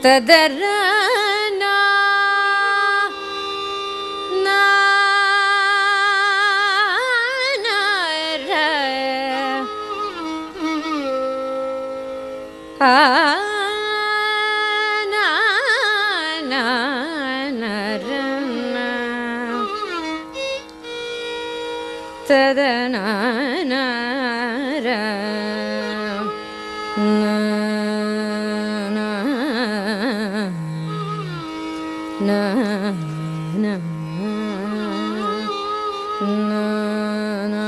ತದರನಾ ನಾ ನರ ಆ ನಾ ನರ ತದನಾ ನರ na na na na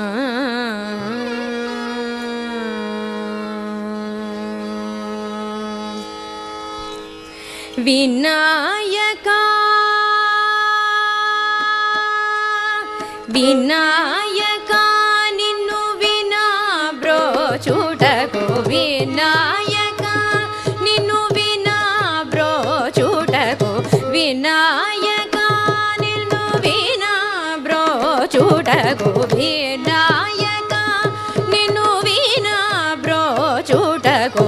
vinayaka vinayaka ninnu vina brochutaku vinayaka ninnu vina brochutaku vinayaka ninnu vina brochutaku vinayaka ninnu vina brochutaku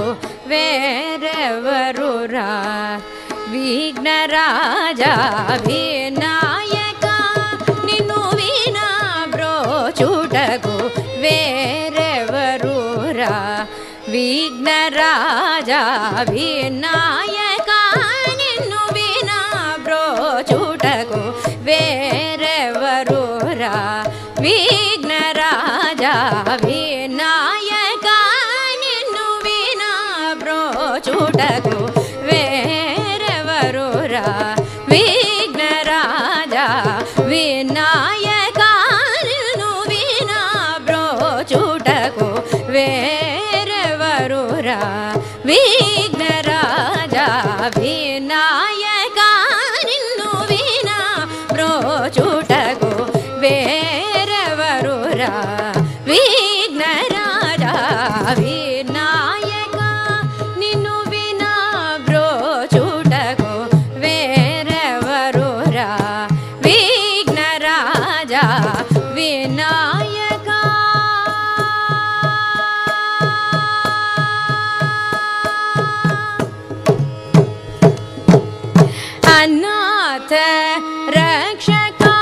verevaru ra vignaraja vinayaka ninnu vina brochutaku verevaru ra vignaraja vinayaka ninnu vina brochutaku verevaru ra vignaraja vinayaka ninnu vina brochutaku verevaru ra vignaraja vinayaka ninnu vina brochutaku verevaru ra vignaraja vinayaka ninnu vina brochutaku verevaru ra vignaraja vinayaka ninnu vina brochutaku verevaru ra vignaraja vinayaka अनाथ रक्षका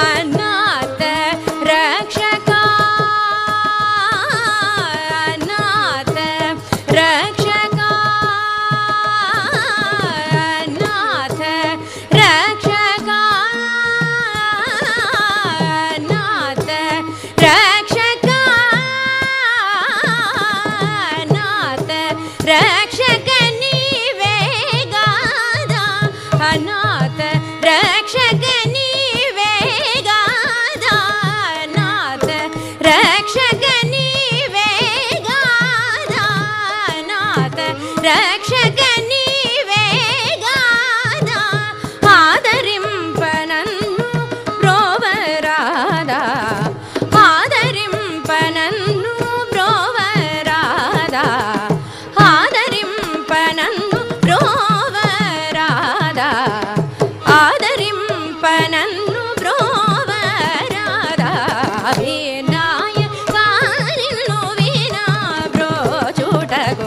अनाथ रक्षका अनाथ रक्षका अनाथ रक्षका अनाथ रक्षका रक्षक निवेगादा अनाथ रक्षक निवेगादा अनाथ रक्षक निवेगादा अनाथ रक्षक निवेगादा आदरिंपनन्नु प्रोवरादा आदरिंपनन्नु प्रोवरादा आदरिंपनन्नु प्रोवरादा आदरिंपनन्नु प्रोवरादा विनायका निन्नु विना ब्रोचुटकु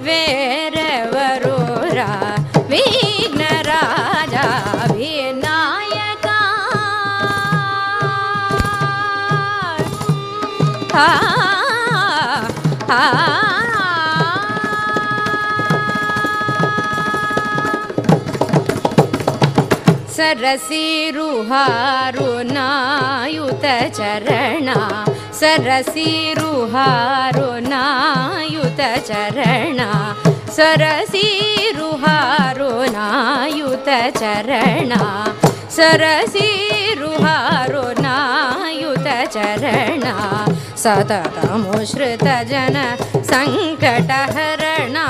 वेरेवरु रा विघ्नराजा विनायका सरसीरुहारुनायुत चरणा सरसीरुहारुनायुत चरणा सरसीरुहारुनायुत चरणा सरसीरुहारुनायुत चरणा सततमुश्रित जन संकटहरणा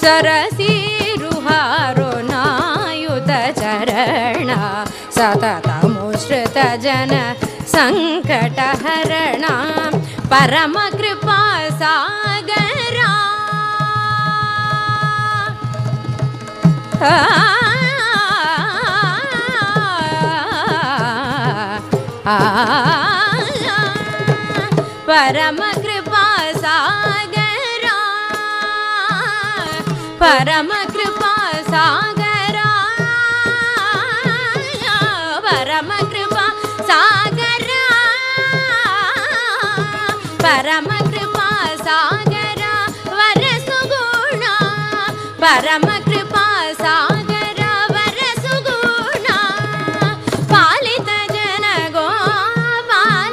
सरसीरुहारुनायुत चरणा सततमुश्रित जन संकटहरणा परम कृपा सागरा परम कृपा सागरा परम कृपा सागरा परम कृपा सागरा परम कृपा सागरा वर सुगुण परम कृपा सागरा वर सुगुण पालित जन गोपालदासनुत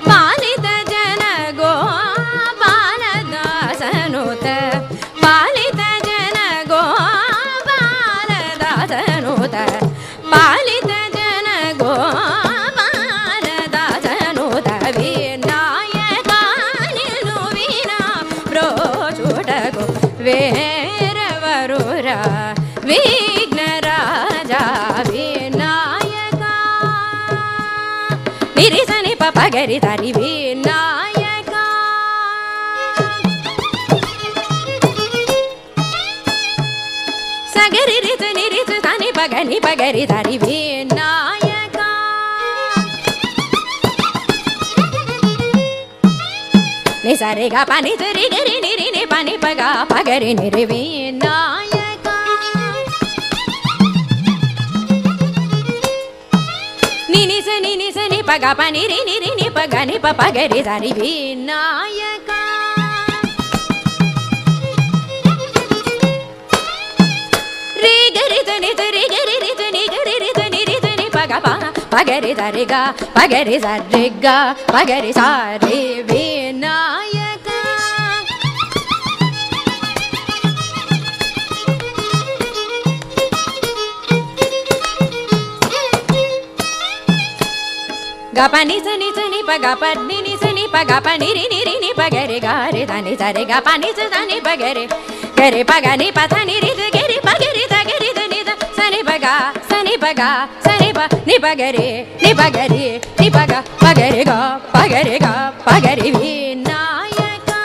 पालित जन गोपालदासनुत पालित जन गोपालदासनुत पालित जन गोपालदासनुत विनायका निनु विना प्रोचुटगु वेरवरुरा विघ्नराजा विनायका निरिसनि पपगरि तरि विनायका सगरि रित निरित तनि पगनि पगरि तरि विनायका निसरे गा पानि तरि गरि निरि नि पानि पगा पगरि निरि विनायका निनि सनि पगा पानि रि निरि नि पगा नि पगरि तरि विनायका रि गरि तनि तरि गरि रि तनि गरि रि तनि पगा पा पगरि तरि गा पगरि सरि गा पगरि सारि विनायका गा पानि सनि सनि पगा पनि नि सनि पगा पानि रि नि पगरि गा रि तनि सरि गा पानि सनि पगरि गरि पगा नि पथा नि रि गरि पगरि तगरि तनि सनि पगा सनि पगा सनि प नि पगरि नि पगा पगरि गा पगरि विनायका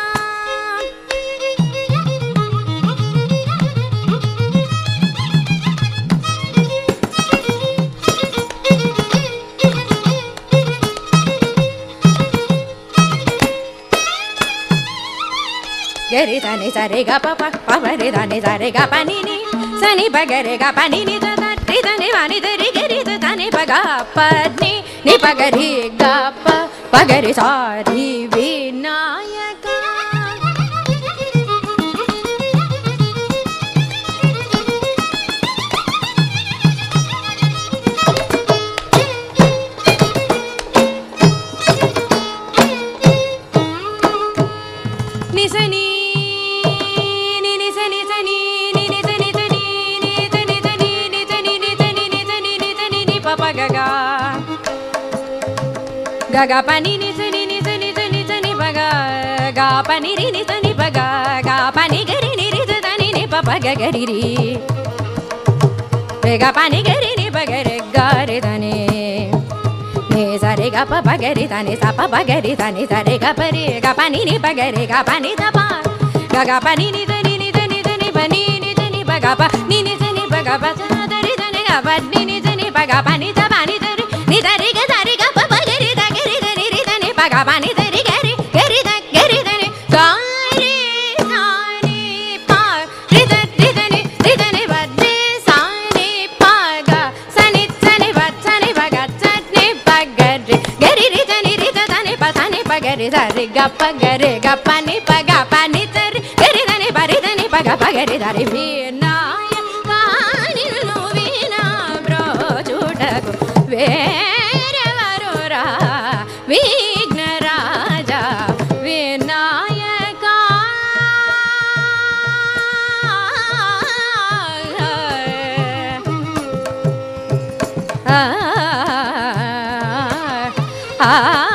गरि तनि सरि गा परि तनि सरि गा पानि नि सनि पगरि गा पानि नि तरि तनि वानि तरि गरि तनि पगा पनि नि पगरि गा पगरि सारि विनायका निसनि गा पानि नि सनि पगा गा पानि रि नि सनि पगा गा पानि गरि नि रि तनि नि पगा गरि रि रे गा पानि गरि नि पगरि गा रे तनि नि सरे गा पगरि तनि सा पगरि तनि सरे गा परि गा पानि नि पगरि गा पानि सा पा गा पानि नि तनि पानि नि तनि पगा पा नि सनि पगा पा तरि तनि गा पानि नि सनि पगा पानि सा पानि तरि नि तरि गा पगरि तगरि तनि रि तनि पगा पानि तरि गरि तनि सारि सानि पा रि तनि वद्दे सानि पगा सनि पगा सनि पगरि गरि रि तनि पगरि सरि गा पानि पगा पानि तरि गरि तनि पगा पगरि तरि विनायका निनु विना प्रोचुटगु वेरवरुरा विघ्नराजा विनायका आ